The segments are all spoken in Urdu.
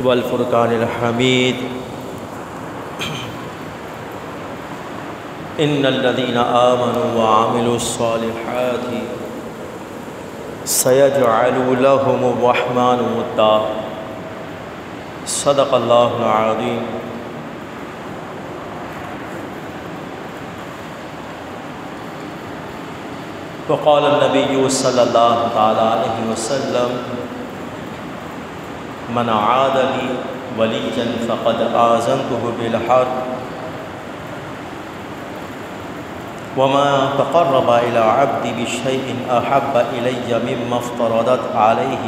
والفرقان الحمید ان الذين آمنوا وعملوا الصالحات سيجعل لهم الرحمن ودا صدق اللہ العظیم۔ وقال النبی صلی اللہ تعالی علیہ وسلم من عاد لی ولیا فقد آذنته بالحرب وما تقرب إلى عبدي بشيء أحب إلي مما افترضت عليه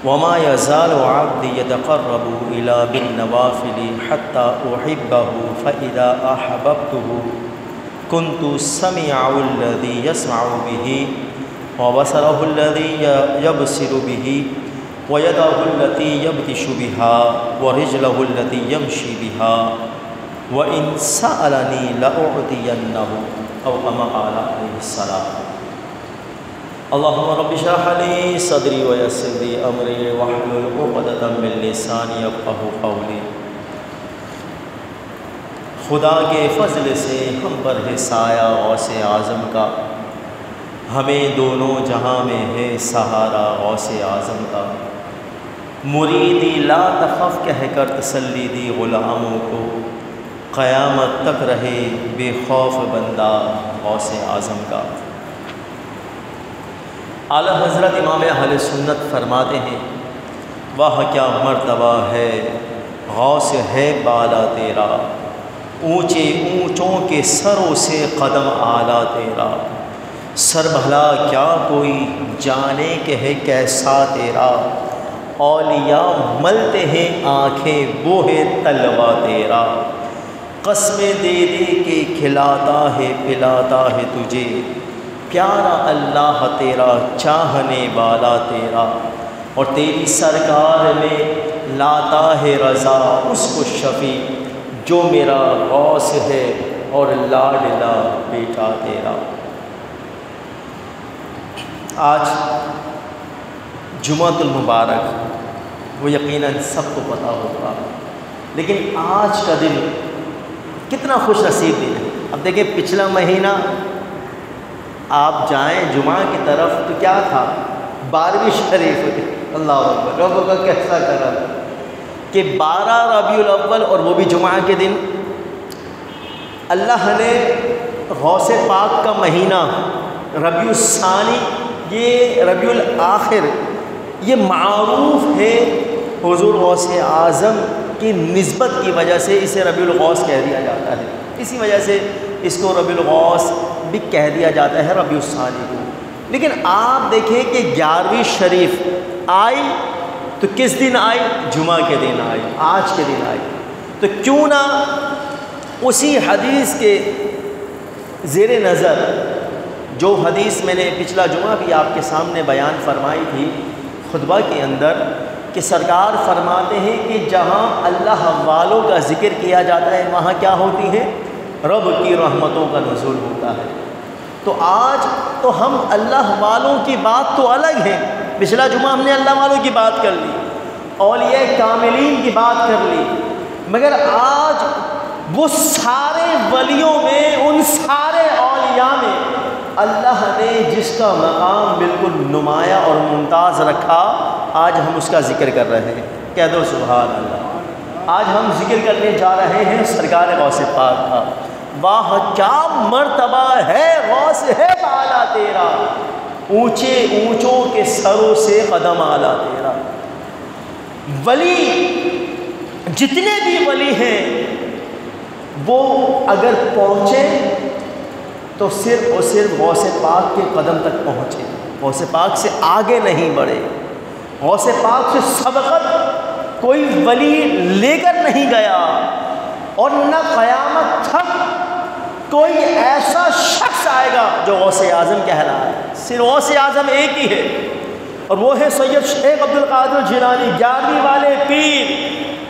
وما يزال عبدي يتقرب إلى بالنوافل حتى أحبه فإذا أحببته كنت سميعه الذي يسمع به وبصره الذي يبصر به ويده التي يبطش بها ورجله التي يمشي بها وَإِن سَأَلَنِي لَأُعْطِيَنَّهُ أَوْ كَمَا قَالَ عَلَيْهِ السَّلَامُ۔ اللهم رب اشرح لي صدري ويسر لي أمري واحلل عقدة من لساني يفقهوا قولي۔ خدا کے فضل سے ہم پر ہے سایہ غوث اعظم کا، ہمیں دونوں جہاں میں ہے سہارا غوث اعظم کا۔ مریدی لا تخف کہہ کر تسلی دی غلاموں کو، قیامت تک رہے بے خوف بندہ غوث اعظم کا۔ اعلیٰ حضرت امام اہل سنت فرماتے ہیں واہ کیا مرتبہ ہے غوث ہے بالا تیرا، اونچے اونچوں کے سروں سے قدم اعلیٰ تیرا، سر بھلا کیا کوئی جانے کہ ہے کیسا تیرا، اولیاء ملتے ہیں آنکھیں وہ ہے طلوہ تیرا، قسمیں دے دے کے کھلاتا ہے پلاتا ہے تجھے، پیارا اللہ تیرا چاہنے والا تیرا، اور تیری سرکار میں لاتا ہے رضا اس کو شفیع جو میرا غوث ہے اور لاڈلا بیٹا تیرا۔ آج جمعۃ المبارک، وہ یقیناً سب کو پتہ ہوگا، لیکن آج کا دن کتنا خوش نصیب دن ہے۔ اب دیکھیں پچھلا مہینہ آپ جائیں جمعہ کی طرف تو کیا تھا، 12ویں شریف، اللہ اکبر، رب کا کیسا کرم کہ 12 ربیع الاول اور وہ بھی جمعہ کے دن اللہ نے غوث پاک کا مہینہ ربیع الثانی، یہ ربیع الاخر، یہ معروف ہے حضور غوث اعظم کی نسبت کی وجہ سے اسے ربیع الغوث کہہ دیا جاتا ہے، اسی وجہ سے اس کو ربیع الغوث بھی کہہ دیا جاتا ہے ربیع الثانی کو۔ لیکن آپ دیکھیں کہ 11ویں شریف آئی تو کس دن آئی، جمعہ کے دن آئی، آج کے دن آئی، تو کیوں نہ اسی حدیث کے زیر نظر، جو حدیث میں نے پچھلا جمعہ بھی آپ کے سامنے بیان فرمائی تھی خطبہ کے اندر، کہ سرکار فرماتے ہیں کہ جہاں اللہ والوں کا ذکر کیا جاتا ہے وہاں کیا ہوتی ہے، رب کی رحمتوں کا نزول ہوتا ہے۔ تو آج تو ہم اللہ والوں کی بات تو الگ ہے، پچھلا جمعہ ہم نے اللہ والوں کی بات کر لی، اولیاء کاملین کی بات کر لی، مگر آج وہ سارے ولیوں میں، ان سارے اولیاء میں اللہ نے جس کا مقام بالکل نمایاں اور ممتاز رکھا، آج ہم اس کا ذکر کر رہے ہیں۔ کہہ دو سبحان اللہ۔ آج ہم ذکر کرنے جا رہے ہیں سرکار غوث پاک کا۔ واہ کیا مرتبہ ہے غوث ہے بالا تیرا، اونچے اونچوں کے سروں سے قدم اعلیٰ تیرا۔ ولی جتنے بھی ولی ہیں وہ اگر پہنچے تو صرف اور صرف غوث پاک کے قدم تک پہنچے، غوث پاک سے آگے نہیں بڑھے، غوث پاک سے سبقت کوئی ولی لے کر نہیں گیا، اور نہ قیامت تک کوئی ایسا شخص آئے گا جو غوث اعظم کہلائے۔ صرف غوث اعظم ایک ہی ہے، اور وہ ہے سید شیخ عبد القادر جیلانی، 11ویں والے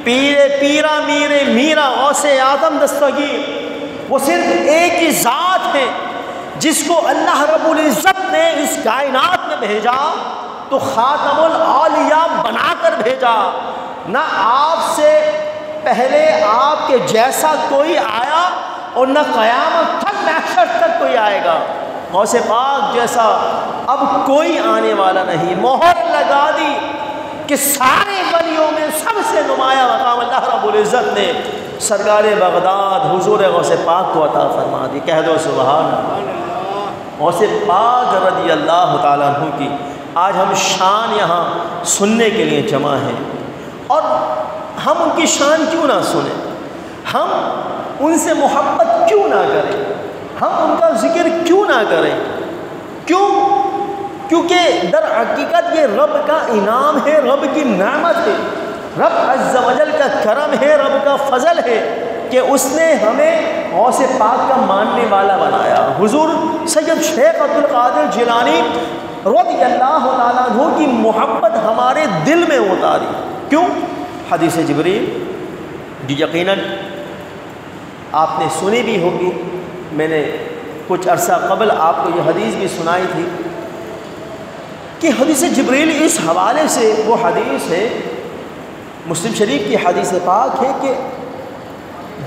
پیر پیرا میرے میرا غوث اعظم دستگیر۔ وہ صرف ایک ہی ذات ہے جس کو اللہ رب العزت نے اس کائنات میں بھیجا تو خاتم الاولیاء بنا کر بھیجا، نہ آپ سے پہلے آپ کے جیسا کوئی آیا اور نہ قیامت تک محشر تک کوئی آئے گا۔ غوث پاک جیسا اب کوئی آنے والا نہیں۔ مہر لگا دی کہ سارے ولیوں میں سب سے نمایاں مقام اللہ رب العزت نے سرکار بغداد حضور غوث پاک کو عطا فرما دی۔ کہہ دو سبحان اللہ۔ غوث پاک رضی اللہ تعالیٰ عنہ کی آج ہم شان یہاں سننے کے لیے جمع ہیں، اور ہم ان کی شان کیوں نہ سنیں، ہم ان سے محبت کیوں نہ کریں، ہم ان کا ذکر کیوں نہ کریں؟ کیونکہ در حقیقت یہ رب کا انعام ہے، رب کی نعمت ہے، رب عز و جل کا کرم ہے، رب کا فضل ہے کہ اس نے ہمیں غوث پاک کا ماننے والا بنایا۔ حضور سید شیخ عبد القادر جیلانی رضی اللہ تعالیٰ عنہ کی محبت ہمارے دل میں اتاری۔ کیوں؟ حدیث جبریل جو یقیناً آپ نے سنی بھی ہوگی، میں نے کچھ عرصہ قبل آپ کو یہ حدیث بھی سنائی تھی کہ حدیث جبریل اس حوالے سے وہ حدیث ہے، مسلم شریف کی حدیث پاک ہے کہ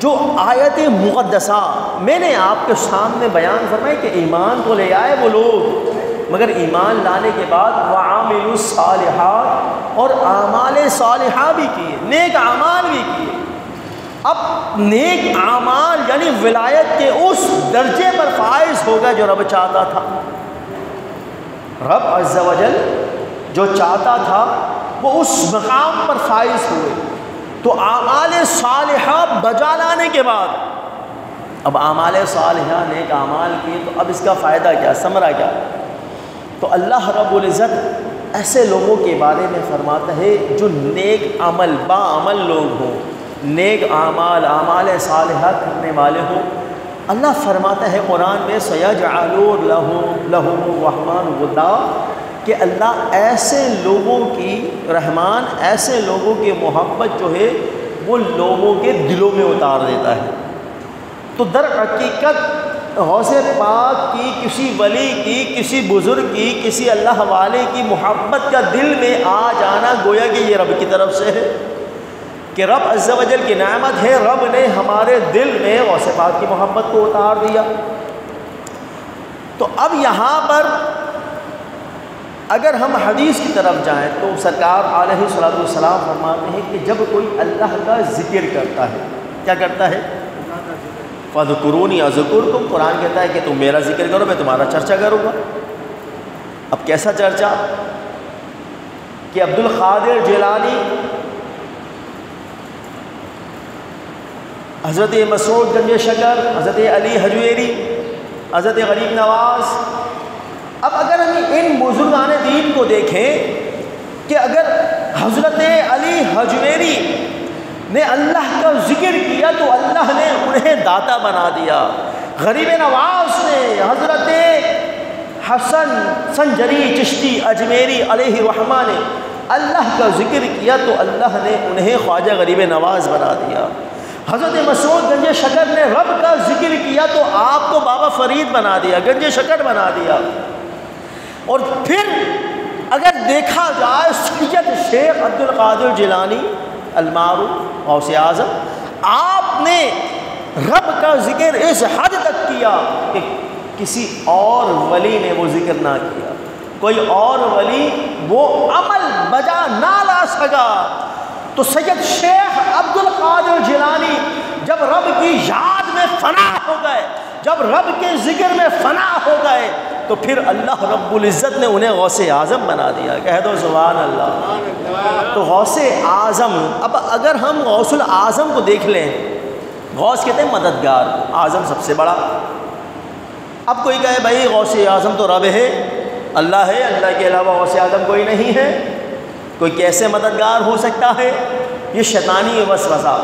جو آیت مقدسہ میں نے آپ کے سامنے بیان فرمائی کہ ایمان تو لے آئے وہ لوگ، مگر ایمان لانے کے بعد وعاملوا الصالحات، اور اعمال صالحہ بھی کیے، نیک اعمال بھی کیے۔ اب نیک اعمال یعنی ولایت کے اس درجے پر فائز ہو گئے جو رب چاہتا تھا۔ رب عز و جل جو چاہتا تھا وہ اس مقام پر فائز ہوئے۔ تو اعمال صالحہ بجا لانے کے بعد اب اعمال صالحہ نیک اعمال کیے، تو اب اس کا فائدہ کیا، ثمرہ کیا؟ تو اللہ رب العزت ایسے لوگوں کے بارے میں فرماتا ہے جو نیک عمل با عمل لوگ ہوں، نیک اعمال صالحہ کرنے والے ہوں۔ اللہ فرماتا ہے قرآن میں سَيَجْعَلُ لَهُمُ الرَّحْمَنُ وُدًّا، کہ اللہ ایسے لوگوں کی رحمان ایسے لوگوں کی محبت جو ہے وہ لوگوں کے دلوں میں اتار دیتا ہے۔ تو در حقیقت غوث پاک کی، کسی ولی کی، کسی بزرگ کی، کسی اللہ والے کی محبت کا دل میں آ جانا گویا کہ یہ رب کی طرف سے ہے، کہ رب عز و جل کی نعمت ہے، رب نے ہمارے دل میں غوث پاک کی محبت کو اتار دیا۔ تو اب یہاں پر اگر ہم حدیث کی طرف جائیں تو سرکار علیہ الصلوۃ والسلام فرماتے ہیں کہ جب کوئی اللہ کا ذکر کرتا ہے، کیا کرتا ہے؟ فَاذْكُرُونِي أَذْكُرْكُمْ، قرآن کہتا ہے کہ تم میرا ذکر کرو میں تمہارا چرچا کروں گا۔ اب کیسا چرچا کہ عبد القادر جیلانی، حضرت مسعود گنج شکر، حضرت علی حجویری، حضرت غریب نواز۔ اب اگر ہم ان بزرگان دین کو دیکھیں کہ اگر حضرت علی حجویری نے اللہ کا ذکر کیا تو اللہ نے انہیں داتا بنا دیا، غریب نواز نے، حضرت حسن سنجری چشتی اجمیری علیہ الرحمہ نے اللہ کا ذکر کیا تو اللہ نے انہیں خواجہ غریب نواز بنا دیا، حضرت مسعود گنج شکر نے رب کا ذکر کیا تو آپ کو بابا فرید بنا دیا، گنج شکر بنا دیا۔ اور پھر اگر دیکھا جائے سید شیخ عبد القادر جیلانی المعروف غوث اعظم، آپ نے رب کا ذکر اس حد تک کیا کہ کسی اور ولی نے وہ ذکر نہ کیا، کوئی اور ولی وہ عمل بجا نہ لا سکا۔ تو سید شیخ عبد القادر جیلانی جب رب کی یاد میں فنا ہو گئے، جب رب کے ذکر میں فنا ہو گئے، تو پھر اللہ رب العزت نے انہیں غوث اعظم بنا دیا۔ کہہ دو سبحان اللہ۔ تو غوث اعظم، اب اگر ہم غوث الاعظم کو دیکھ لیں، غوث کہتے ہیں مددگار، اعظم سب سے بڑا۔ اب کوئی کہے بھائی غوث اعظم تو رب ہے، اللہ ہے، اللہ کے علاوہ غوث اعظم کوئی نہیں ہے، کوئی کیسے مددگار ہو سکتا ہے؟ یہ شیطانی وسوسہ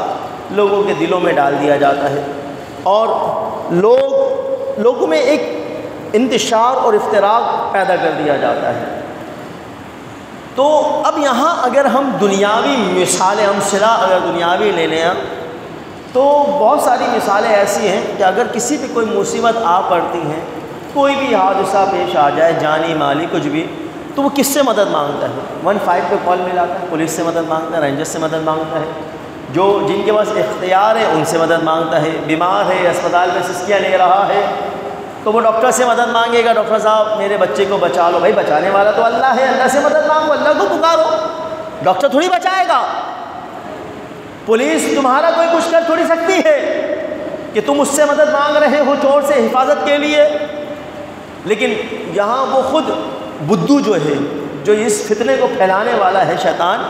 لوگوں کے دلوں میں ڈال دیا جاتا ہے، اور لوگوں میں ایک انتشار اور افتراق پیدا کر دیا جاتا ہے۔ تو اب یہاں اگر ہم دنیاوی مثالیں، امثلہ اگر دنیاوی لے لیں تو بہت ساری مثالیں ایسی ہیں کہ اگر کسی پہ کوئی مصیبت آ پڑتی ہیں، کوئی بھی حادثہ پیش آ جائے، جانی مالی کچھ بھی، تو وہ کس سے مدد مانگتا ہے؟ 15 پہ کال ملاتا ہے، پولیس سے مدد مانگتا ہے، رینجر سے مدد مانگتا ہے، جن کے پاس اختیار ہے ان سے مدد مانگتا ہے، بیمار ہے اسپتال میں سسکیاں لے رہا ہے تو وہ ڈاکٹر سے مدد مانگے گا، ڈاکٹر صاحب میرے بچے کو بچا لو، بھائی بچانے والا تو اللہ ہے، اللہ سے مدد مانگو، اللہ کو پکارو، ڈاکٹر تھوڑی بچائے گا، پولیس تمہارا کوئی کچھ کر تھوڑی سکتی ہے کہ تم اس سے مدد مانگ رہے ہو چور سے حفاظت کے لیے۔ لیکن یہاں وہ خود بدھو جو ہے، جو اس فتنے کو پھیلانے والا ہے شیطان،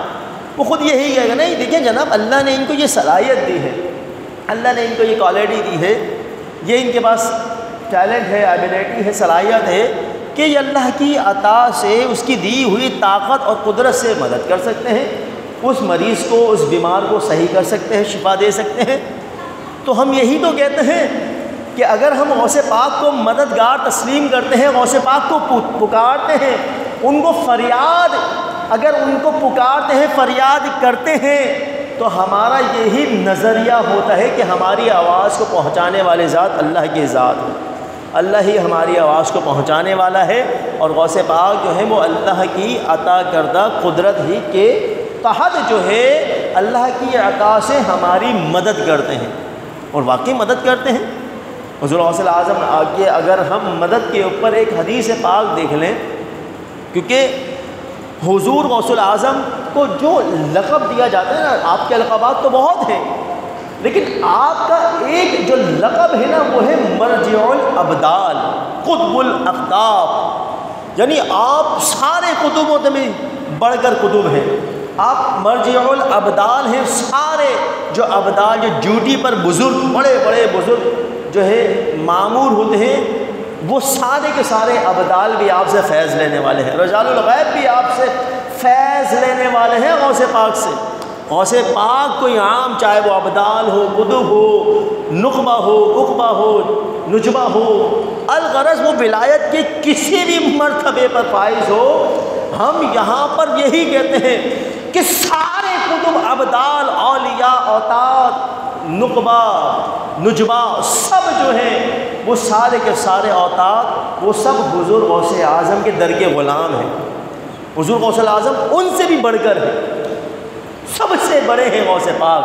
وہ خود یہی کہے گا نہیں دیکھیں جناب اللہ نے ان کو یہ صلاحیت دی ہے، اللہ نے ان کو یہ کوالٹی دی ہے، یہ ان کے پاس ٹیلنٹ ہے، ایبیلٹی ہے، صلاحیت ہے کہ یہ اللہ کی عطا سے اس کی دی ہوئی طاقت اور قدرت سے مدد کر سکتے ہیں، اس مریض کو اس بیمار کو صحیح کر سکتے ہیں، شفا دے سکتے ہیں۔ تو ہم یہی تو کہتے ہیں کہ اگر ہم غوث پاک کو مددگار تسلیم کرتے ہیں، غوث پاک کو پکارتے ہیں، ان کو فریاد، اگر ان کو پکارتے ہیں فریاد کرتے ہیں تو ہمارا یہی نظریہ ہوتا ہے کہ ہماری آواز کو پہنچانے والے ذات اللہ کی ذات ہے، اللہ ہی ہماری آواز کو پہنچانے والا ہے، اور غوث پاک جو ہے وہ اللہ کی عطا کردہ قدرت ہی کے تحت جو ہے اللہ کی عطا سے ہماری مدد کرتے ہیں، اور واقعی مدد کرتے ہیں۔ حضور غوث اعظم آگے اگر ہم مدد کے اوپر ایک حدیث پاک دیکھ لیں، کیونکہ حضور غوث اعظم کو جو لقب دیا جاتا ہے نا، آپ کے لقبات تو بہت ہیں لیکن آپ کا ایک جو لقب ہے نا وہ ہے مرجع الابدال، قطب الاقطاب، یعنی آپ سارے قطبوں میں بڑھ کر قطب ہیں، آپ مرجع الابدال ہیں، سارے جو ابدال جو ڈیوٹی پر بزرگ، بڑے بڑے بزرگ جو ہے معمور ہوتے ہیں، وہ سارے کے سارے ابدال بھی آپ سے فیض لینے والے ہیں، رجال الغیب بھی آپ سے فیض لینے والے ہیں غوث پاک سے۔ غوث پاک کوئی عام، چاہے وہ ابدال ہو، قطب ہو، نخبہ ہو، عقبہ ہو، نجبہ ہو، الغرض وہ ولایت کے کسی بھی مرتبے پر فائز ہو، ہم یہاں پر یہی کہتے ہیں کہ سارے قطب، ابدال، اولیاء، اوتاد، نقبہ، نجبہ، سب جو ہیں وہ سارے کے سارے اوتاد، وہ سب حضور غوث اعظم کے در کے غلام ہیں۔ حضور غوث اعظم ان سے بھی بڑھ کر ہے، سب سے بڑے ہیں غوث پاک۔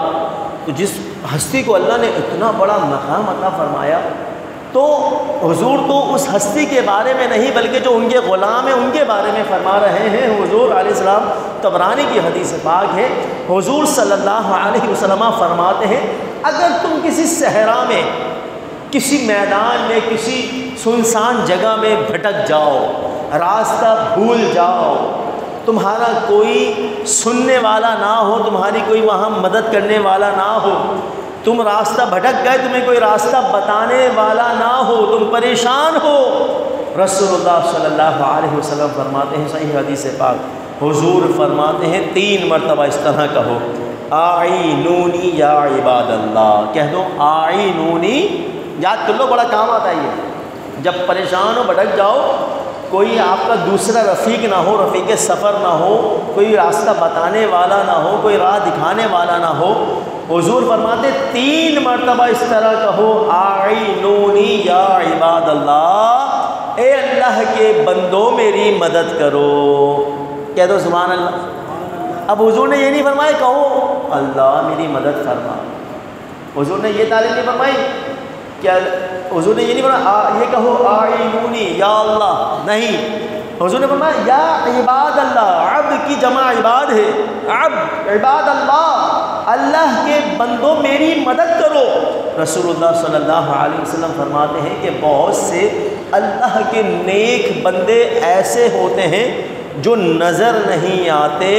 تو جس ہستی کو اللہ نے اتنا بڑا مقام عطا فرمایا، تو حضور تو اس ہستی کے بارے میں نہیں بلکہ جو ان کے غلام ہیں ان کے بارے میں فرما رہے ہیں۔ حضور علیہ السلام، طبرانی کی حدیث پاک ہے، حضور صلی اللہ علیہ وسلم فرماتے ہیں اگر تم کسی صحرا میں، کسی میدان میں، کسی سنسان جگہ میں بھٹک جاؤ، راستہ بھول جاؤ، تمہارا کوئی سننے والا نہ ہو، تمہاری کوئی وہاں مدد کرنے والا نہ ہو، تم راستہ بھٹک گئے، تمہیں کوئی راستہ بتانے والا نہ ہو، تم پریشان ہو، رسول اللہ صلی اللہ علیہ وسلم فرماتے ہیں، صحیح حدیث پاک، حضور فرماتے ہیں 3 مرتبہ اس طرح کہو، اعینونی یا عباد اللہ، کہہ دو اعینونی، یاد کر لو بڑا کام آتا ہے یہ، جب پریشان ہو، بھٹک جاؤ، کوئی آپ کا دوسرا رفیق نہ ہو، رفیق سفر نہ ہو، کوئی راستہ بتانے والا نہ ہو، کوئی راہ دکھانے والا نہ ہو، حضور فرماتے 3 مرتبہ اس طرح کہو، اعینونی یا عباد اللہ، اے اللہ کے بندوں میری مدد کرو، کہہ دو سبحان اللہ۔ اب حضور نے یہ نہیں فرمایا کہو اللہ میری مدد فرما، حضور نے یہ تعلیم نہیں فرمائی، کیا حضور نے یہ نہیں فرمایا یہ کہو اعینونی یا اللہ، نہیں، حضور نے فرمایا یا عباد اللہ، عبد کی جمع عباد ہے، عبد، عباد اللہ، اللہ کے بندوں میری مدد کرو۔ رسول اللہ صلی اللہ علیہ وسلم فرماتے ہیں کہ بہت سے اللہ کے نیک بندے ایسے ہوتے ہیں جو نظر نہیں آتے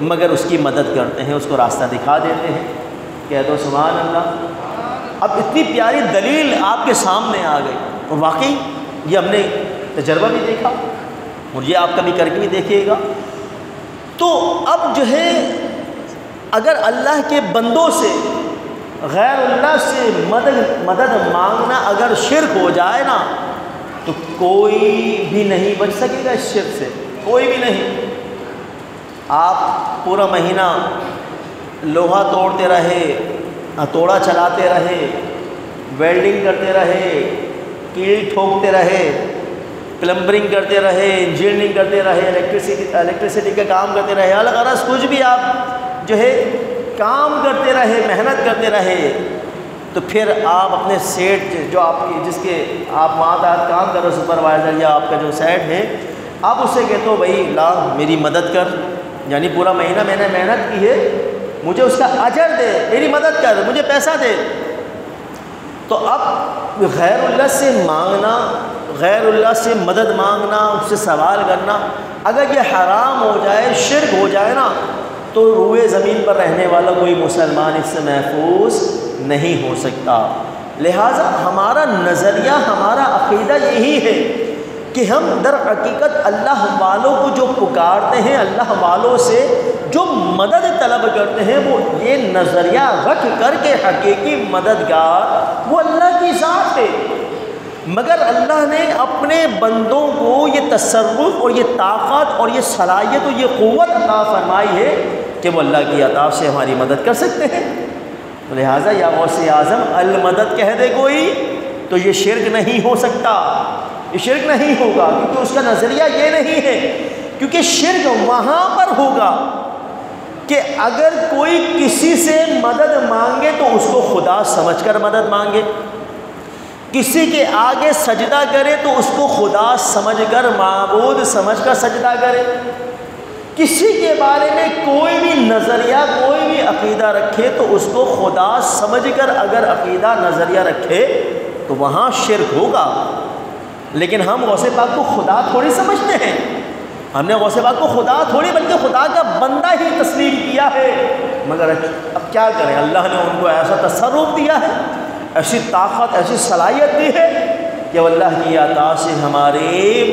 مگر اس کی مدد کرتے ہیں، اس کو راستہ دکھا دیتے ہیں، کہہ دو سبحان اللہ۔ اب اتنی پیاری دلیل آپ کے سامنے آ گئی، اور واقعی یہ ہم نے تجربہ بھی دیکھا، اور یہ آپ کبھی کر کے بھی دیکھیے گا۔ تو اب جو ہے اگر اللہ کے بندوں سے، غیر اللہ سے مدد مانگنا اگر شرک ہو جائے نا، تو کوئی بھی نہیں بچ سکے گا اس شرک سے، کوئی بھی نہیں۔ آپ پورا مہینہ لوہا توڑتے رہے، ہتھوڑا چلاتے رہے، ویلڈنگ کرتے رہے، کیل ٹھوکتے رہے، پلمبرنگ کرتے رہے، انجینئرنگ کرتے رہے، الیکٹریسٹی کا کام کرتے رہے، الغرض کچھ بھی آپ جو ہے کام کرتے رہے، محنت کرتے رہے، تو پھر آپ اپنے سیٹ جو آپ کی جس کے آپ ماتحت کام کر رہے ہو، سپروائزر یا آپ کا جو سیٹ ہے، آپ اس سے کہتے ہو بھائی لا میری مدد کر، یعنی پورا مہینہ میں نے محنت کی ہے، مجھے اس کا اجر دے، میری مدد کر، مجھے پیسہ دے۔ تو اب غیر اللہ سے مانگنا، غیر اللہ سے مدد مانگنا، اس سے سوال کرنا، اگر یہ حرام ہو جائے، شرک ہو جائے نا، تو روئے زمین پر رہنے والا کوئی مسلمان اس سے محفوظ نہیں ہو سکتا۔ لہٰذا ہمارا نظریہ، ہمارا عقیدہ یہی ہے کہ ہم در حقیقت اللہ والوں کو جو پکارتے ہیں، اللہ والوں سے جو مدد طلب کرتے ہیں، وہ یہ نظریہ رکھ کر کے حقیقی مددگار وہ اللہ کی ذات ہے۔ مگر اللہ نے اپنے بندوں کو یہ تصرف اور یہ طاقت اور یہ صلاحیت اور یہ قوت عطا فرمائی ہے کہ وہ اللہ کی عطا سے ہماری مدد کر سکتے ہیں۔ لہٰذا یا غوث اعظم المدد کہہ دے کوئی تو یہ شرک نہیں ہو سکتا، یہ شرک نہیں ہوگا، کیونکہ اس کا نظریہ یہ نہیں ہے۔ کیونکہ شرک وہاں پر ہوگا کہ اگر کوئی کسی سے مدد مانگے تو اس کو خدا سمجھ کر مدد مانگے، کسی کے آگے سجدہ کرے تو اس کو خدا سمجھ کر، معبود سمجھ کر سجدہ کرے، کسی کے بارے میں کوئی بھی نظریہ، کوئی بھی عقیدہ رکھے تو اس کو خدا سمجھ کر اگر عقیدہ نظریہ رکھے تو وہاں شرک ہوگا۔ لیکن ہم غوث پاک کو خدا تھوڑی سمجھتے ہیں، ہم نے غوث پاک کو خدا تھوڑی بلکہ خدا کا بندہ ہی تسلیم کیا ہے۔ مگر اب کیا کریں، اللہ نے ان کو ایسا تصرف دیا ہے، ایسی طاقت، ایسی صلاحیت دی ہے کہ اللہ کی عطا سے ہماری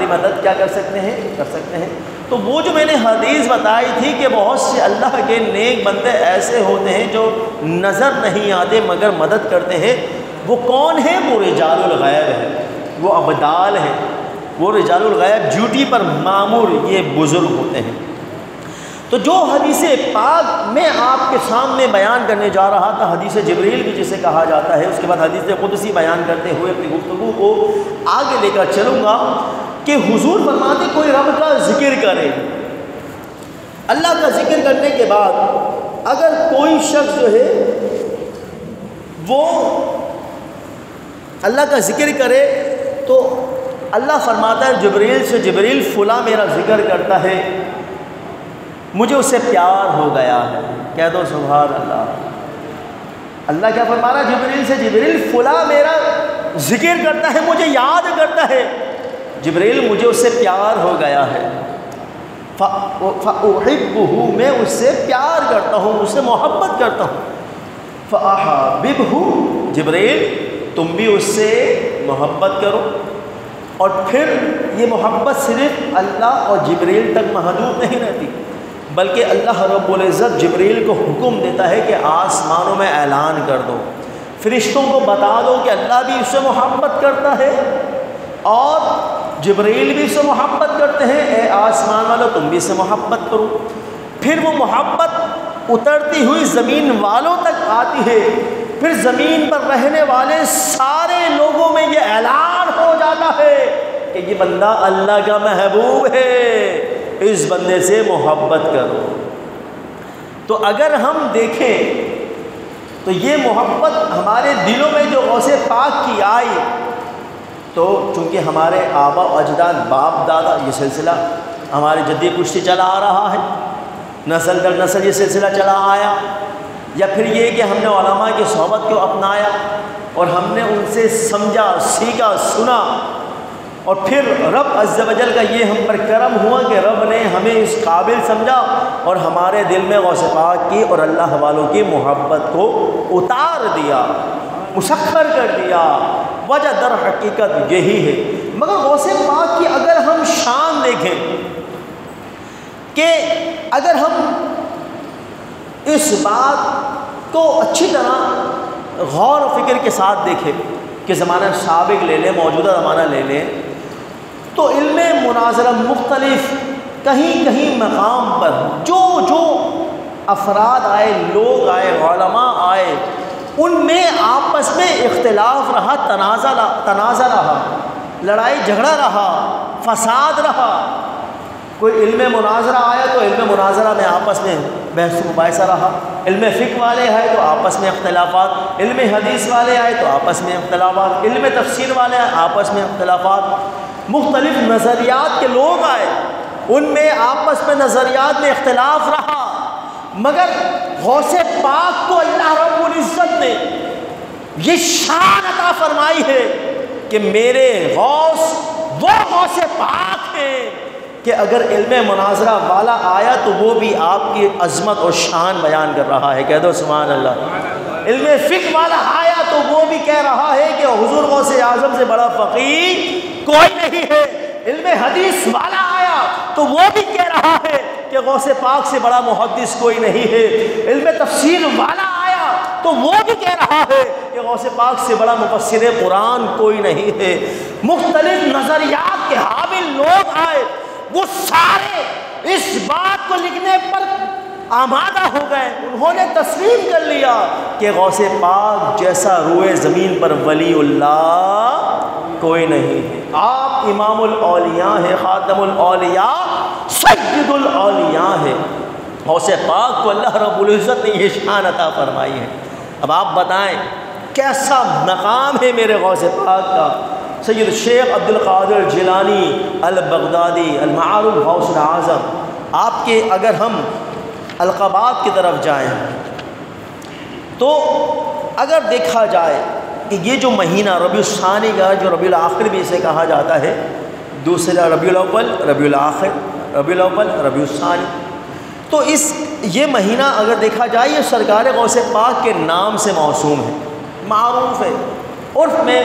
مدد کیا کر سکتے ہیں۔ تو وہ جو میں نے حدیث بتائی تھی کہ بہت سے اللہ کے نیک بندے ایسے ہوتے ہیں جو نظر نہیں آتے مگر مدد کرتے ہیں، وہ کون ہیں؟ وہ رجال الغیب ہیں، وہ ابدال ہیں، وہ رجال الغیب ڈیوٹی پر مامور یہ بزرگ ہوتے ہیں۔ تو جو حدیث پاک میں آپ کے سامنے بیان کرنے جا رہا تھا، حدیث جبریل بھی جسے کہا جاتا ہے، اس کے بعد حدیث قدسی بیان کرتے ہوئے اپنی گفتگو کو آگے لے کر چلوں گا کہ حضور فرماتے کوئی رب کا ذکر کرے، اللہ کا ذکر کرنے کے بعد اگر کوئی شخص جو ہے وہ اللہ کا ذکر کرے تو اللہ فرماتا ہے جبریل سے، جبریل فلاں میرا ذکر کرتا ہے، مجھے اس سے پیار ہو گیا ہے۔ کہہ دو سبحان اللہ۔ اللہ کیا فرما رہا ہے جبریل سے؟ جبریل فلاں میرا ذکر کرتا ہے، مجھے یاد کرتا ہے، جبریل مجھے اس سے پیار ہو گیا ہے، فَأُحِبُّهُ میں اس سے پیار کرتا ہوں، اس سے محبت کرتا ہوں، فَأَحَبِّبْهُ جبریل تم بھی اس سے محبت کرو۔ اور پھر یہ محبت صرف اللہ اور جبریل تک محدود نہیں رہتی، بلکہ اللہ رب العزت جبریل کو حکم دیتا ہے کہ آسمانوں میں اعلان کر دو، فرشتوں کو بتا دو کہ اللہ بھی اس سے محبت کرتا ہے اور جبریل بھی اس سے محبت کرتے ہیں، اے آسمان والوں تم بھی اس سے محبت کرو۔ پھر وہ محبت اترتی ہوئی زمین والوں تک آتی ہے، پھر زمین پر رہنے والے سارے لوگوں میں یہ اعلان ہو جاتا ہے کہ یہ بندہ اللہ کا محبوب ہے، اس بندے سے محبت کرو۔ تو اگر ہم دیکھیں تو یہ محبت ہمارے دلوں میں جو غوث پاک کی آئی، تو چونکہ ہمارے آبا و اجداد، باپ دادا، یہ سلسلہ ہمارے جدی پشتی چلا آ رہا ہے، نسل در نسل یہ سلسلہ چلا آیا، یا پھر یہ کہ ہم نے علماء کی صحبت کو اپنایا اور ہم نے ان سے سمجھا، سیکھا، سنا، اور پھر رب عز و جل کا یہ ہم پر کرم ہوا کہ رب نے ہمیں اس قابل سمجھا اور ہمارے دل میں غوث پاک کی اور اللہ والوں کی محبت کو اتار دیا، مسخر کر دیا۔ وجہ در حقیقت یہی ہے۔ مگر غوث پاک کی اگر ہم شان دیکھیں کہ اگر ہم اس بات کو اچھی طرح غور و فکر کے ساتھ دیکھیں کہ زمانہ سابق لے لیں، موجودہ زمانہ لے لیں، تو علم مناظرہ مختلف کہیں کہیں مقام پر جو افراد آئے، لوگ آئے، علماء آئے، ان میں آپس میں اختلاف رہا، تنازع رہا، لڑائی جھگڑا رہا، فساد رہا۔ کوئی علم مناظرہ آیا تو علم مناظرہ میں آپس میں بحث و مباحثہ رہا، علم فقہ والے آئے تو آپس میں اختلافات، علم حدیث والے آئے تو آپس میں اختلافات، علم تفسیر والے آئے آپس میں اختلافات، مختلف نظریات کے لوگ آئے، ان میں آپس میں نظریات میں اختلاف رہا، مگر غوث پاک کو اللہ رب العزت نے یہ شان عطا فرمائی ہے کہ میرے غوث وہ غوث پاک ہیں کہ اگر علم مناظرہ والا آیا تو وہ بھی آپ کی عظمت اور شان بیان کر رہا ہے، کہہ دو سبحان اللہ۔ علم فقہ والا آیا تو وہ بھی کہہ رہا ہے کہ حضور غوث اعظم سے بڑا فقیہ کوئی نہیں ہے۔ علم حدیث والا آیا تو وہ بھی کہہ رہا ہے کہ غوث پاک سے بڑا محدث کوئی نہیں ہے۔ علم تفسیر والا آیا تو وہ بھی کہہ رہا ہے کہ غوث پاک سے بڑا مفسر قرآن کوئی نہیں ہے۔ مختلف نظریات کے حامل لوگ آئے، وہ سارے اس بات کو لکھنے پر آمادہ ہو گئے، انہوں نے تسلیم کر لیا کہ غوث پاک جیسا روئے زمین پر ولی اللہ کوئی نہیں ہے۔ آپ امام الاولیاء ہے، خاتم الاولیاء، سید الاولیاء ہے۔ غوث پاک کو اللہ رب العزت نے یہ شان عطا فرمائی ہے۔ اب آپ بتائیں کیسا مقام ہے میرے غوث پاک کا۔ سید شیخ عبد القادر جیلانی البغدادی المعروف غوث الاعظم، آپ کے اگر ہم القابات کی طرف جائیں تو اگر دیکھا جائے کہ یہ جو مہینہ ربیع الثانی کا، جو ربیع الآخر بھی اسے کہا جاتا ہے، دوسرا ربیع الاول، ربیع الآخر، ربیع الاول، ربیع الثانی، تو یہ مہینہ اگر دیکھا جائے یہ سرکار غوث پاک کے نام سے موسوم ہے، معروف ہے۔ عرف میں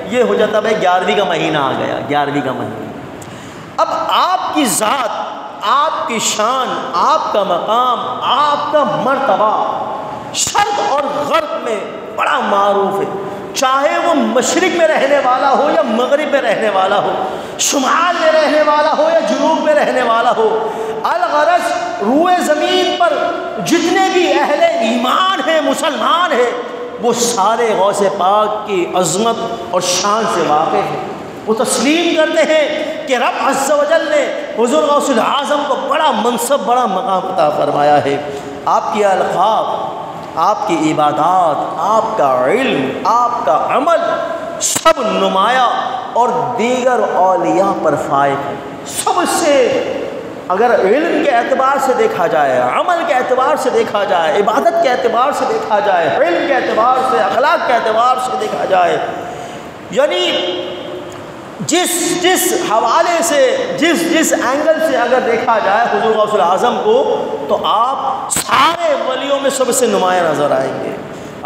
یہ ہو جاتا ہے 11ویں کا مہینہ آ گیا، 11ویں کا مہینہ۔ اب آپ کی ذات، آپ کی شان، آپ کا مقام، آپ کا مرتبہ شرق اور غرب میں بڑا معروف ہے، چاہے وہ مشرق میں رہنے والا ہو یا مغرب میں رہنے والا ہو، شمال میں رہنے والا ہو یا جنوب میں رہنے والا ہو۔ الغرض روئے زمین پر جتنے بھی اہل ایمان ہیں، مسلمان ہیں، وہ سارے غوث پاک کی عظمت اور شان سے واقف ہیں۔ وہ تسلیم کرتے ہیں کہ رب عز و جل نے حضور غوث الاعظم کو بڑا منصب، بڑا مقام عطا فرمایا ہے۔ آپ کی القاب، آپ کی عبادات، آپ کا علم، آپ کا عمل سب نمایاں اور دیگر اولیاء پر فائق ہے۔ سب سے اگر علم کے اعتبار سے دیکھا جائے، عمل کے اعتبار سے دیکھا جائے، عبادت کے اعتبار سے دیکھا جائے، علم کے اعتبار سے، اخلاق کے اعتبار سے دیکھا جائے، یعنی جس حوالے سے، جس اینگل سے اگر دیکھا جائے حضور غوث الاعظم کو، تو آپ سارے ولیوں میں سب سے نمایاں نظر آئیں گے۔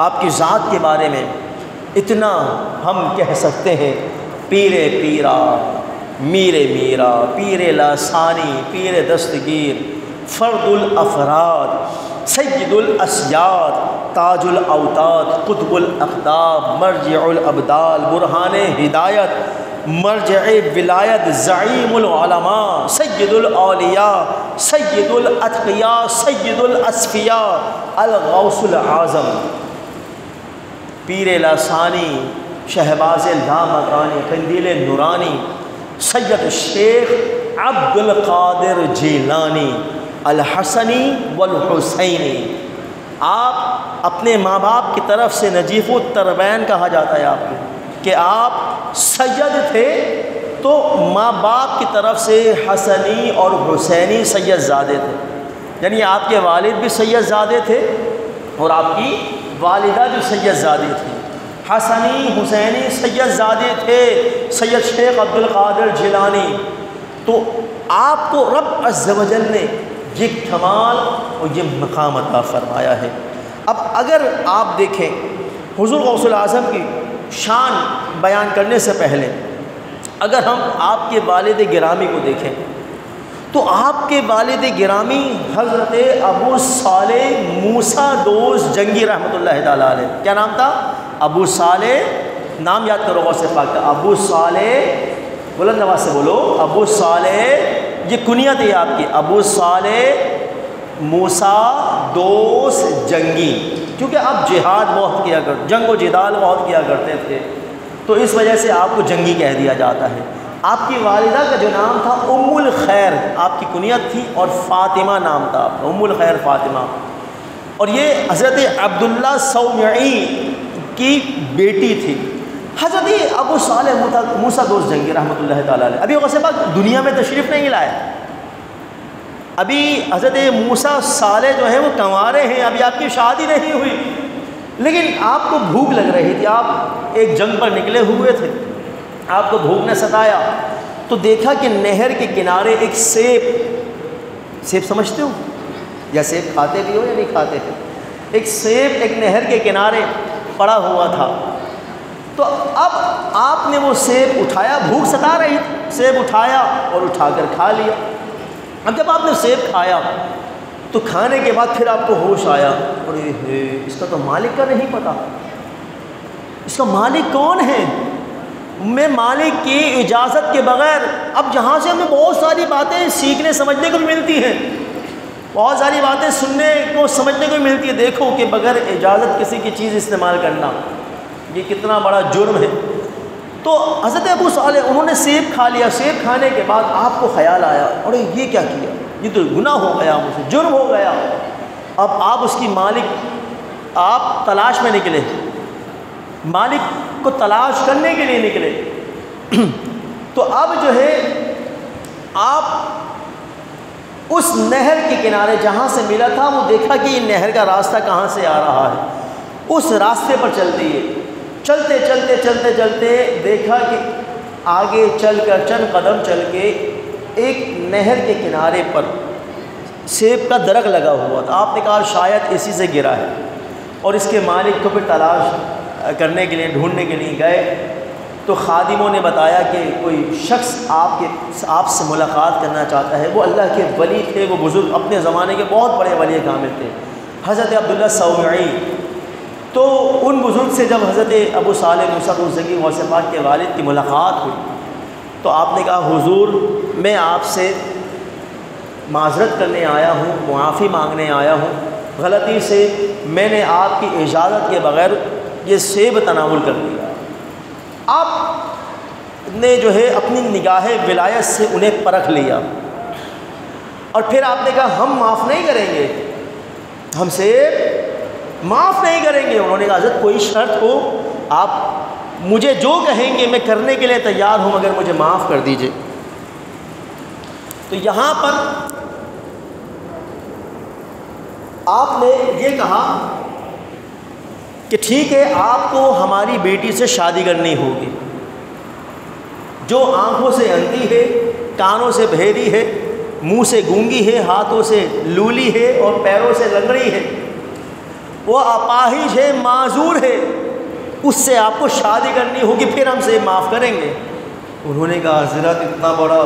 آپ کی ذات کے بارے میں اتنا ہم کہہ سکتے ہیں، پیر پیرا، میر میرا، پیر لاسانی، پیر دستگیر، فرد الافراد، سید الاسیاد، تاج الاوتاد، قطب الاقطاب، مرجع الابدال، برہان ہدایت، مرجع ولایت، زعیم العلماء، سید الاولیاء، سید الاتقیاء، سید الاصفیاء، الغوث الاعظم، پیر لاسانی، شہباز لامکانی، قندیل نورانی، سید الشیخ عبد القادر جیلانی الحسنی والحسینی۔ آپ اپنے ماں باپ کی طرف سے نجیف التربین کہا جاتا ہے آپ کو، کہ آپ سید تھے تو ماں باپ کی طرف سے حسنی اور حسینی سید زادے تھے، یعنی آپ کے والد بھی سید زادے تھے اور آپ کی والدہ بھی سید زادی تھی۔ حسنی حسینی سید زادے تھے، سید شیخ عبد القادر جیلانی۔ تو آپ کو رب عز و جل نے یہ کمال اور یہ مقام عطا فرمایا ہے۔ اب اگر آپ دیکھیں حضور غوث الاعظم کی شان بیان کرنے سے پہلے اگر ہم آپ کے والد گرامی کو دیکھیں تو آپ کے والد گرامی حضرت ابو صالح موسیٰ دوست جنگی رحمۃ اللہ تعالیٰ علیہ، کیا نام تھا؟ ابو صالح، نام یاد کرو غوث پاک کا، ابو صالح، بلند آواز سے بولو، ابو صالح، یہ کنیت ہے آپ کی، ابو صالح موسیٰ دوست جنگی کیونکہ آپ جہاد بہت کیا کرتے، جنگ و جدال بہت کیا کرتے تھے، تو اس وجہ سے آپ کو جنگی کہہ دیا جاتا ہے۔ آپ کی والدہ کا جو نام تھا ام الخیر آپ کی کنیت تھی، اور فاطمہ نام تھا آپ کا، ام الخیر فاطمہ، اور یہ حضرت عبداللہ صومعی کی بیٹی تھی۔ حضرت ابو صالح موسیٰ دوست جنگی رحمۃ اللہ تعالیٰ علیہ ابھی غوث پاک دنیا میں تشریف نہیں لائے، ابھی حضرت موسیٰ صالح جو ہیں وہ کنوارے ہیں، ابھی آپ کی شادی نہیں ہوئی، لیکن آپ کو بھوک لگ رہی تھی، آپ ایک جنگ پر نکلے ہوئے تھے، آپ کو بھوک نے ستایا، تو دیکھا کہ نہر کے کنارے ایک سیب سمجھتے ہو، یا سیب کھاتے بھی ہو یا نہیں کھاتے ہو، ایک سیب ایک نہر کے کنارے پڑا ہوا تھا، تو اب آپ نے وہ سیب اٹھایا، بھوک ستا رہی تھی، سیب اٹھایا اور اٹھا کر کھا لیا۔ اب جب آپ نے سیب کھایا تو کھانے کے بعد پھر آپ کو ہوش آیا، ارے اس کا تو مالک کا نہیں پتا، اس کا مالک کون ہے؟ میں مالک کی اجازت کے بغیر، اب جہاں سے ہمیں بہت ساری باتیں سیکھنے سمجھنے کو بھی ملتی ہیں، بہت ساری باتیں سننے کو سمجھنے کو بھی ملتی ہے۔ دیکھو کہ بغیر اجازت کسی کی چیز استعمال کرنا یہ کتنا بڑا جرم ہے۔ تو حضرت ابو صالح انہوں نے سیب کھا لیا، سیب کھانے کے بعد آپ کو خیال آیا، ارے یہ کیا کیا، یہ تو گناہ ہو گیا مجھ سے، جرم ہو گیا۔ اب آپ اس کی مالک، آپ تلاش میں نکلے، مالک کو تلاش کرنے کے لیے نکلے، تو اب جو ہے آپ اس نہر کے کنارے جہاں سے ملا تھا وہ دیکھا کہ یہ نہر کا راستہ کہاں سے آ رہا ہے، اس راستے پر چل دیے، چلتے چلتے چلتے چلتے دیکھا کہ آگے چل کر چند قدم چل کے ایک نہر کے کنارے پر سیب کا درخت لگا ہوا تھا۔ آپ نے کہا شاید اسی سے گرا ہے، اور اس کے مالک کو پھر تلاش کرنے کے لیے، ڈھونڈنے کے لیے گئے، تو خادموں نے بتایا کہ کوئی شخص آپ سے ملاقات کرنا چاہتا ہے۔ وہ اللہ کے ولی تھے، وہ بزرگ، اپنے زمانے کے بہت بڑے ولی کامل تھے، حضرت عبداللہ صومعی۔ تو ان بزرگ سے جب حضرت ابو صالح موسیٰ دوست جنگی غوث پاک کے والد کی ملاقات ہوئی تو آپ نے کہا حضور میں آپ سے معذرت کرنے آیا ہوں، معافی مانگنے آیا ہوں، غلطی سے میں نے آپ کی اجازت کے بغیر یہ سیب تناول کر دیا۔ آپ نے جو ہے اپنی نگاہ ولایت سے انہیں پرکھ لیا، اور پھر آپ نے کہا ہم معاف نہیں کریں گے، ہم سیب معاف نہیں کریں گے۔ انہوں نے کہا حضرت کوئی شرط ہو، آپ مجھے جو کہیں گے میں کرنے کے لیے تیار ہوں، مگر مجھے معاف کر دیجئے۔ تو یہاں پر آپ نے یہ کہا کہ ٹھیک ہے آپ کو ہماری بیٹی سے شادی کرنی ہوگی، جو آنکھوں سے اندھی ہے، کانوں سے بہری ہے، منہ سے گونگی ہے، ہاتھوں سے لولی ہے اور پیروں سے لنگڑی ہے، وہ اپاہج ہے، معذور ہے، اس سے آپ کو شادی کرنی ہوگی، پھر ہم سے معاف کریں گے۔ انہوں نے کہا حضرت اتنا بڑا،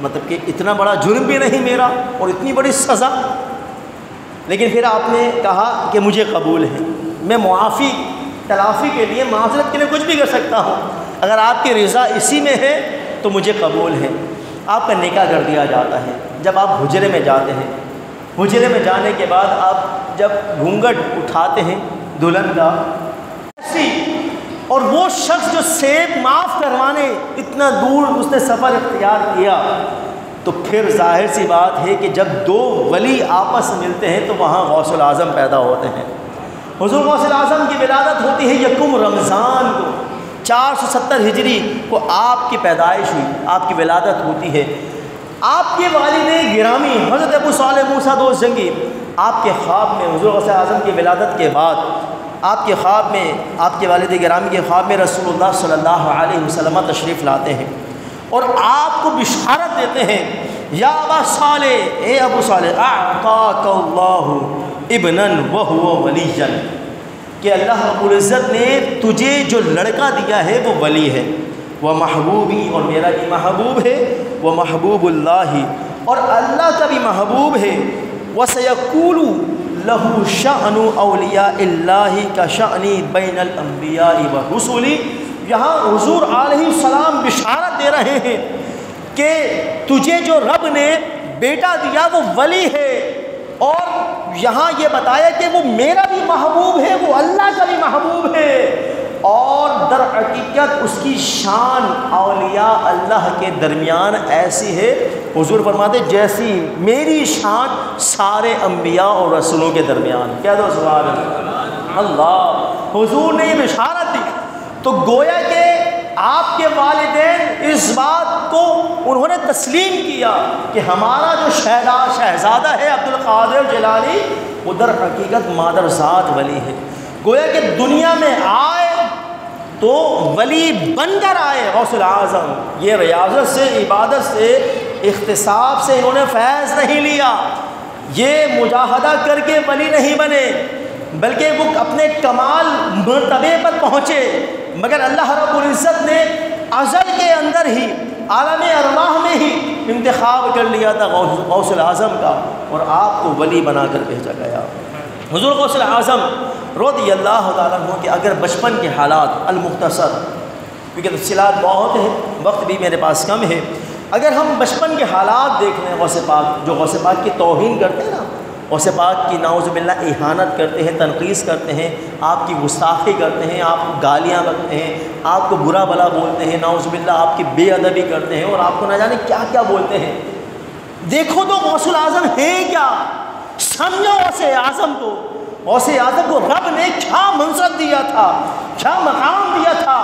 مطلب کہ اتنا بڑا جرم بھی نہیں میرا اور اتنی بڑی سزا، لیکن پھر آپ نے کہا کہ مجھے قبول ہے، میں معافی تلافی کے لیے، معذرت کے لیے کچھ بھی کر سکتا ہوں، اگر آپ کی رضا اسی میں ہے تو مجھے قبول ہے۔ آپ کا نکاح کر دیا جاتا ہے۔ جب آپ حجرے میں جاتے ہیں، حجرے میں جانے کے بعد آپ جب گھونگھٹ اٹھاتے ہیں دلہن کا، اور وہ شخص جو سیب معاف کروانے اتنا دور اس نے سفر اختیار کیا، تو پھر ظاہر سی بات ہے کہ جب دو ولی آپس میں ملتے ہیں تو وہاں غوث الاعظم پیدا ہوتے ہیں۔ حضور غوث الاعظم کی ولادت ہوتی ہے یکم رمضان کو، 470 ہجری کو آپ کی پیدائش ہوئی، آپ کی ولادت ہوتی ہے۔ آپ کے والد گرامی حضرت ابو صالح موسیٰ دوست جنگی آپ کے خواب میں حضور غوث اعظم کی ولادت کے بعد آپ کے خواب میں، آپ کے والد گرامی کے خواب میں رسول اللہ صلی اللہ علیہ وسلم تشریف لاتے ہیں اور آپ کو بشارت دیتے ہیں، یا ابا صالح، اے ابو صالح، اعطاک اللہ ابنا وہو ولیجا، کہ اللہ رب العزت نے تجھے جو لڑکا دیا ہے وہ ولی ہے، وہ محبوبی، اور میرا بھی محبوب ہے، وہ محبوب اللہ، اور اللہ کا بھی محبوب ہے، وَسَيَكُولُ لَهُ شَأْنُ أَوْلِيَاءِ اللَّهِ كَشَأْنِ بَيْنَ الْأَنْبِيَاءِ وَالرُّسُلِ۔ یہاں حضور علیہ السلام بشارت دے رہے ہیں کہ تجھے جو رب نے بیٹا دیا وہ ولی ہے، اور یہاں یہ بتایا کہ وہ میرا بھی محبوب ہے، وہ اللہ کا بھی محبوب ہے، اور در حقیقت اس کی شان اولیاء اللہ کے درمیان ایسی ہے، حضور فرماتے جیسی میری شان سارے انبیاء اور رسولوں کے درمیان۔ کیا دو سبحان اللہ، حضور نے یہ بشارت دی۔ تو گویا کہ آپ کے والدین اس بات کو انہوں نے تسلیم کیا کہ ہمارا جو شہزادہ ہے عبد القادر جیلانی وہ در حقیقت مادر ذات ولی ہے۔ گویا کہ دنیا میں آئے تو ولی بن کر آئے غوث الاعظم۔ یہ ریاضت سے، عبادت سے، اختصاب سے انہوں نے فیض نہیں لیا، یہ مجاہدہ کر کے ولی نہیں بنے، بلکہ وہ اپنے کمال مرتبے پر پہنچے، مگر اللہ رب العزت نے ازل کے اندر ہی عالم ارواح میں ہی انتخاب کر لیا تھا غوث الاعظم کا، اور آپ کو ولی بنا کر بھیجا گیا۔ حضور غوث الاعظم رضی اللہ تعالیٰ عنہ کہ اگر بچپن کے حالات المختصر، کیونکہ تفصیلات بہت ہیں، وقت بھی میرے پاس کم ہے، اگر ہم بچپن کے حالات دیکھ لیں غوث پاک، جو غوث پاک کی توہین کرتے ہیں نا، غوث پاک کی نعوذ باللہ اہانت کرتے ہیں، تنقیص کرتے ہیں، آپ کی گستاخی کرتے ہیں، آپ کو گالیاں بکتے ہیں، آپ کو برا بلا بولتے ہیں، نعوذ باللہ آپ کی بے ادبی کرتے ہیں، اور آپ کو نہ جانے کیا کیا بولتے ہیں۔ دیکھو تو غوث الاعظم ہے کیا، سمجھو غوث اعظم کو، غوث اعظم کو رب نے کیا منصب دیا تھا، کیا مقام دیا تھا۔